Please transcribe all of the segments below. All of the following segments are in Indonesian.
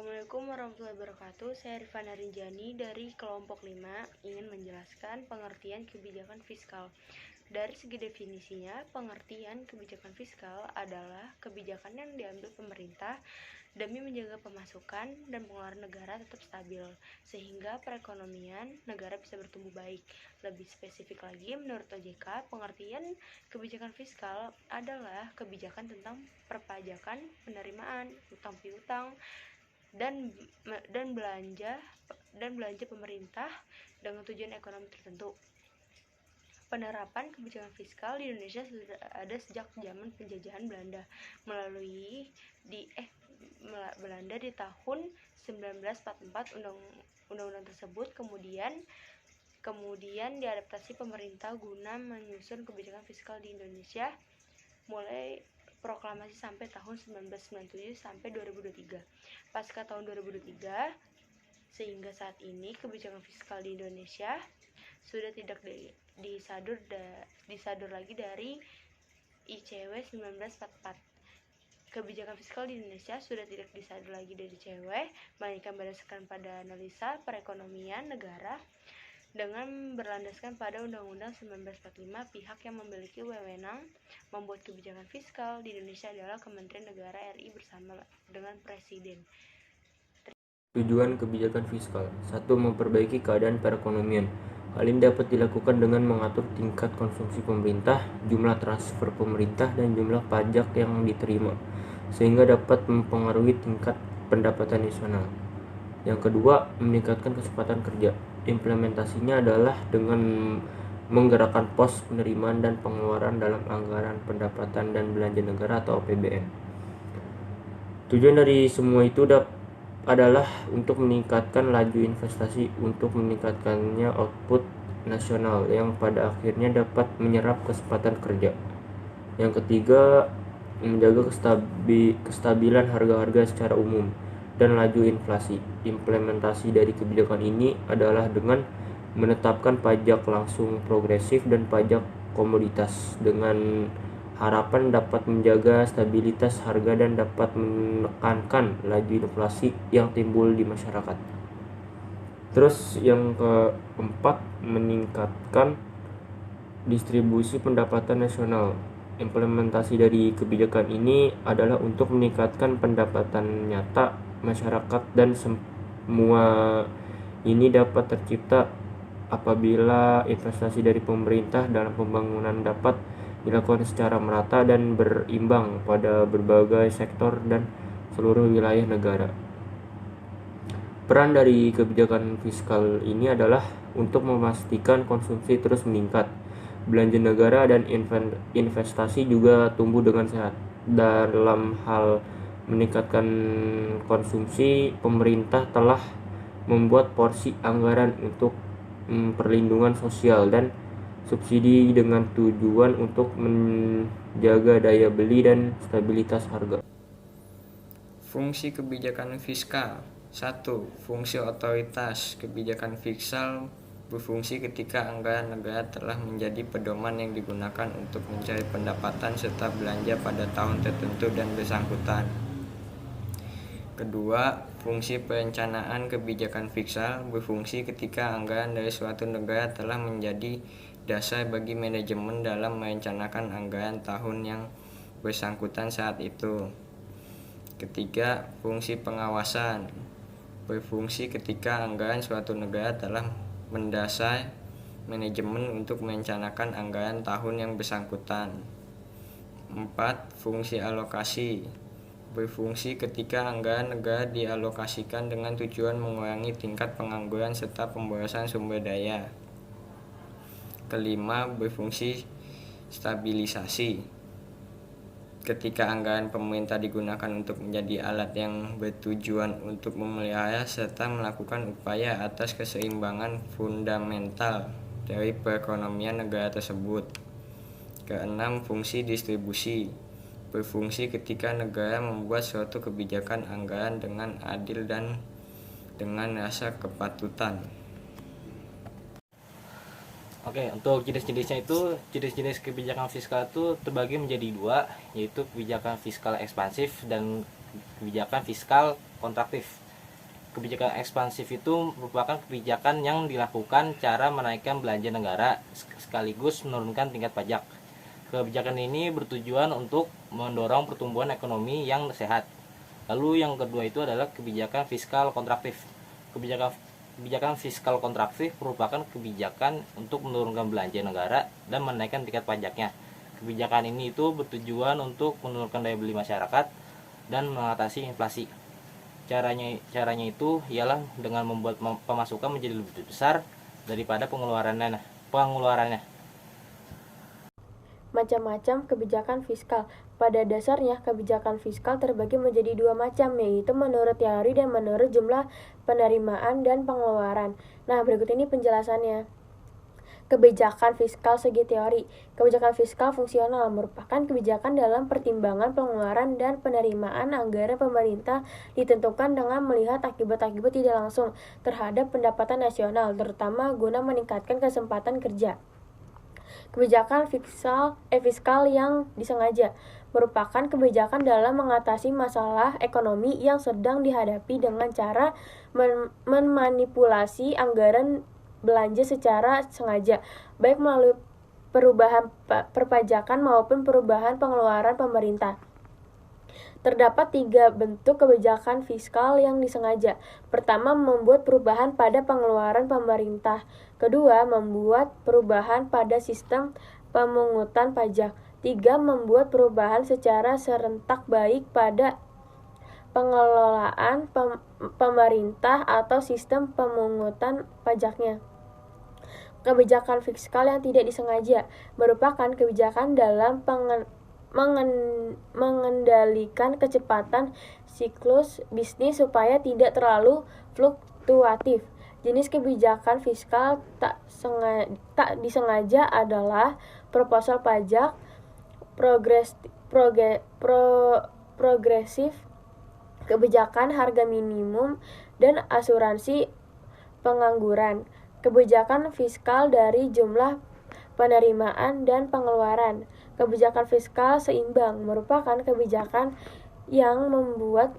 Assalamualaikum warahmatullahi wabarakatuh. Saya Rifana Rinjani dari kelompok 5 ingin menjelaskan pengertian kebijakan fiskal. Dari segi definisinya, pengertian kebijakan fiskal adalah kebijakan yang diambil pemerintah demi menjaga pemasukan dan pengeluaran negara tetap stabil, sehingga perekonomian negara bisa bertumbuh baik. Lebih spesifik lagi, menurut OJK, pengertian kebijakan fiskal adalah kebijakan tentang perpajakan, penerimaan, utang piutang, dan belanja pemerintah dengan tujuan ekonomi tertentu. Penerapan kebijakan fiskal di Indonesia sudah ada sejak zaman penjajahan Belanda Belanda di tahun 1944. Undang-undang tersebut kemudian diadaptasi pemerintah guna menyusun kebijakan fiskal di Indonesia mulai proklamasi sampai tahun 1997 sampai 2023. Pasca tahun 2023 sehingga saat ini kebijakan fiskal di Indonesia sudah tidak disadur lagi dari ICW 1944. Kebijakan fiskal di Indonesia sudah tidak disadur lagi dari ICW, melainkan berdasarkan pada analisa perekonomian negara dengan berlandaskan pada Undang-Undang 1945. Pihak yang memiliki wewenang membuat kebijakan fiskal di Indonesia adalah Kementerian Negara RI bersama dengan Presiden. Tujuan kebijakan fiskal: 1. Memperbaiki keadaan perekonomian. Hal ini dapat dilakukan dengan mengatur tingkat konsumsi pemerintah, jumlah transfer pemerintah, dan jumlah pajak yang diterima, sehingga dapat mempengaruhi tingkat pendapatan nasional. Yang kedua, meningkatkan kecepatan kerja. Implementasinya adalah dengan menggerakkan pos penerimaan dan pengeluaran dalam anggaran pendapatan dan belanja negara atau APBN. Tujuan dari semua itu adalah untuk meningkatkan laju investasi, untuk meningkatkannya output nasional yang pada akhirnya dapat menyerap kecepatan kerja. Yang ketiga, menjaga kestabilan harga-harga secara umum dan laju inflasi. Implementasi dari kebijakan ini adalah dengan menetapkan pajak langsung progresif dan pajak komoditas dengan harapan dapat menjaga stabilitas harga dan dapat menekankan laju inflasi yang timbul di masyarakat. Terus yang keempat, meningkatkan distribusi pendapatan nasional. Implementasi dari kebijakan ini adalah untuk meningkatkan pendapatan nyata masyarakat, dan semua ini dapat tercipta apabila investasi dari pemerintah dalam pembangunan dapat dilakukan secara merata dan berimbang pada berbagai sektor dan seluruh wilayah negara. Peran dari kebijakan fiskal ini adalah untuk memastikan konsumsi terus meningkat, belanja negara dan investasi juga tumbuh dengan sehat. Dalam hal meningkatkan konsumsi, pemerintah telah membuat porsi anggaran untuk perlindungan sosial dan subsidi dengan tujuan untuk menjaga daya beli dan stabilitas harga. Fungsi kebijakan fiskal. 1. Fungsi otoritas. Kebijakan fiskal berfungsi ketika anggaran negara telah menjadi pedoman yang digunakan untuk mencari pendapatan serta belanja pada tahun tertentu dan bersangkutan. Kedua, fungsi perencanaan. Kebijakan fiskal berfungsi ketika anggaran dari suatu negara telah menjadi dasar bagi manajemen dalam merencanakan anggaran tahun yang bersangkutan saat itu. Ketiga, fungsi pengawasan. Berfungsi ketika anggaran suatu negara telah mendasar manajemen untuk merencanakan anggaran tahun yang bersangkutan. 4. Fungsi alokasi. Berfungsi ketika anggaran negara dialokasikan dengan tujuan mengurangi tingkat pengangguran serta pemborosan sumber daya. Kelima, berfungsi stabilisasi. Ketika anggaran pemerintah digunakan untuk menjadi alat yang bertujuan untuk memelihara serta melakukan upaya atas keseimbangan fundamental dari perekonomian negara tersebut. Keenam, fungsi distribusi. Berfungsi ketika negara membuat suatu kebijakan anggaran dengan adil dan dengan rasa kepatutan. Oke, untuk jenis-jenisnya itu, jenis-jenis kebijakan fiskal itu terbagi menjadi dua, yaitu kebijakan fiskal ekspansif dan kebijakan fiskal kontraktif. Kebijakan ekspansif itu merupakan kebijakan yang dilakukan cara menaikkan belanja negara sekaligus menurunkan tingkat pajak. Kebijakan ini bertujuan untuk mendorong pertumbuhan ekonomi yang sehat. Lalu yang kedua itu adalah kebijakan fiskal kontraktif. Kebijakan fiskal kontraktif merupakan kebijakan untuk menurunkan belanja negara dan menaikkan tingkat pajaknya. Kebijakan ini itu bertujuan untuk menurunkan daya beli masyarakat dan mengatasi inflasi. Caranya itu ialah dengan membuat pemasukan menjadi lebih besar daripada pengeluarannya. Macam-macam kebijakan fiskal. Pada dasarnya, kebijakan fiskal terbagi menjadi dua macam, yaitu menurut teori dan menurut jumlah penerimaan dan pengeluaran. Nah, berikut ini penjelasannya. Kebijakan fiskal segi teori. Kebijakan fiskal fungsional merupakan kebijakan dalam pertimbangan pengeluaran dan penerimaan anggaran pemerintah ditentukan dengan melihat akibat-akibat tidak langsung terhadap pendapatan nasional, terutama guna meningkatkan kesempatan kerja. Kebijakan fiskal yang disengaja merupakan kebijakan dalam mengatasi masalah ekonomi yang sedang dihadapi dengan cara memanipulasi anggaran belanja secara sengaja, baik melalui perubahan perpajakan maupun perubahan pengeluaran pemerintah. Terdapat 3 bentuk kebijakan fiskal yang disengaja. Pertama, membuat perubahan pada pengeluaran pemerintah. Kedua, membuat perubahan pada sistem pemungutan pajak. 3, membuat perubahan secara serentak baik pada pengelolaan pemerintah atau sistem pemungutan pajaknya. Kebijakan fiskal yang tidak disengaja merupakan kebijakan dalam mengendalikan kecepatan siklus bisnis supaya tidak terlalu fluktuatif. Jenis kebijakan fiskal tak disengaja adalah proposal pajak, progresif, kebijakan harga minimum, dan asuransi pengangguran. Kebijakan fiskal dari jumlah penerimaan dan pengeluaran. Kebijakan fiskal seimbang merupakan kebijakan yang membuat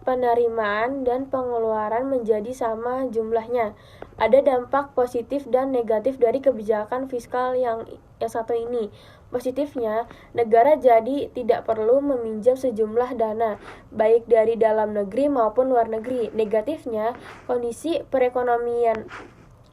penerimaan dan pengeluaran menjadi sama jumlahnya. Ada dampak positif dan negatif dari kebijakan fiskal yang satu ini. Positifnya, negara jadi tidak perlu meminjam sejumlah dana, baik dari dalam negeri maupun luar negeri. Negatifnya, kondisi perekonomian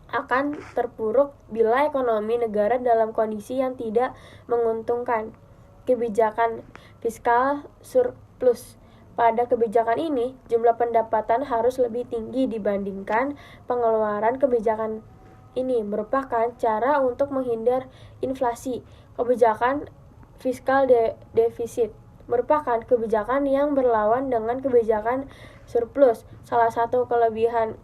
akan terpuruk bila ekonomi negara dalam kondisi yang tidak menguntungkan. Kebijakan fiskal surplus. Pada kebijakan ini, jumlah pendapatan harus lebih tinggi dibandingkan pengeluaran. Kebijakan ini merupakan cara untuk menghindar inflasi. Kebijakan fiskal defisit merupakan kebijakan yang berlawan dengan kebijakan surplus. Salah satu kelebihan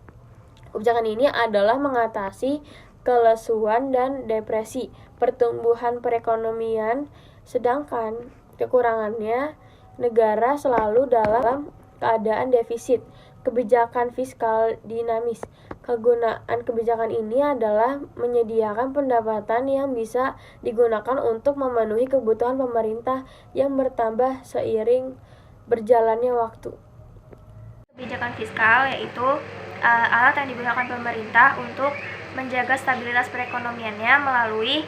kebijakan ini adalah mengatasi kelesuan dan depresi pertumbuhan perekonomian, sedangkan kekurangannya negara selalu dalam keadaan defisit. Kebijakan fiskal dinamis. Kegunaan kebijakan ini adalah menyediakan pendapatan yang bisa digunakan untuk memenuhi kebutuhan pemerintah yang bertambah seiring berjalannya waktu. Kebijakan fiskal yaitu alat yang digunakan pemerintah untuk menjaga stabilitas perekonomiannya melalui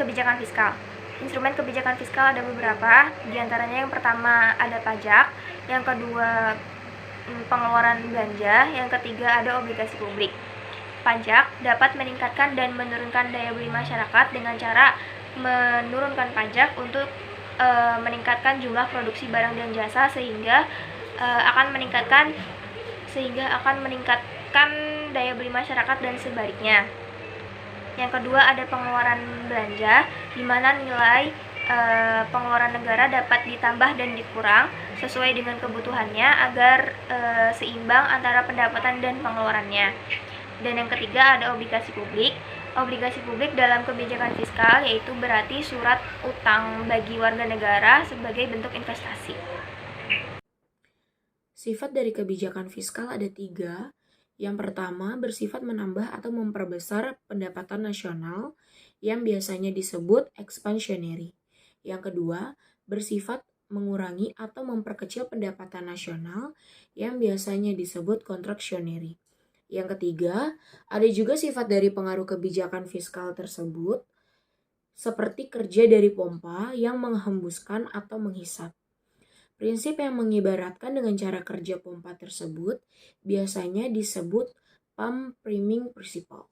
kebijakan fiskal. Instrumen kebijakan fiskal ada beberapa, diantaranya yang pertama ada pajak, yang kedua pengeluaran belanja, yang ketiga ada obligasi publik. Pajak dapat meningkatkan dan menurunkan daya beli masyarakat dengan cara menurunkan pajak untuk meningkatkan jumlah produksi barang dan jasa sehingga akan meningkatkan daya beli masyarakat dan sebaliknya. Yang kedua ada pengeluaran belanja, di mana nilai pengeluaran negara dapat ditambah dan dikurang sesuai dengan kebutuhannya agar seimbang antara pendapatan dan pengeluarannya. Dan yang ketiga ada obligasi publik. Obligasi publik dalam kebijakan fiskal yaitu berarti surat utang bagi warga negara sebagai bentuk investasi. Sifat dari kebijakan fiskal ada 3. Yang pertama, bersifat menambah atau memperbesar pendapatan nasional yang biasanya disebut expansionary. Yang kedua, bersifat mengurangi atau memperkecil pendapatan nasional yang biasanya disebut contractionary. Yang ketiga, ada juga sifat dari pengaruh kebijakan fiskal tersebut, seperti kerja dari pompa yang menghembuskan atau menghisap. Prinsip yang mengibaratkan dengan cara kerja pompa tersebut biasanya disebut pump priming principle.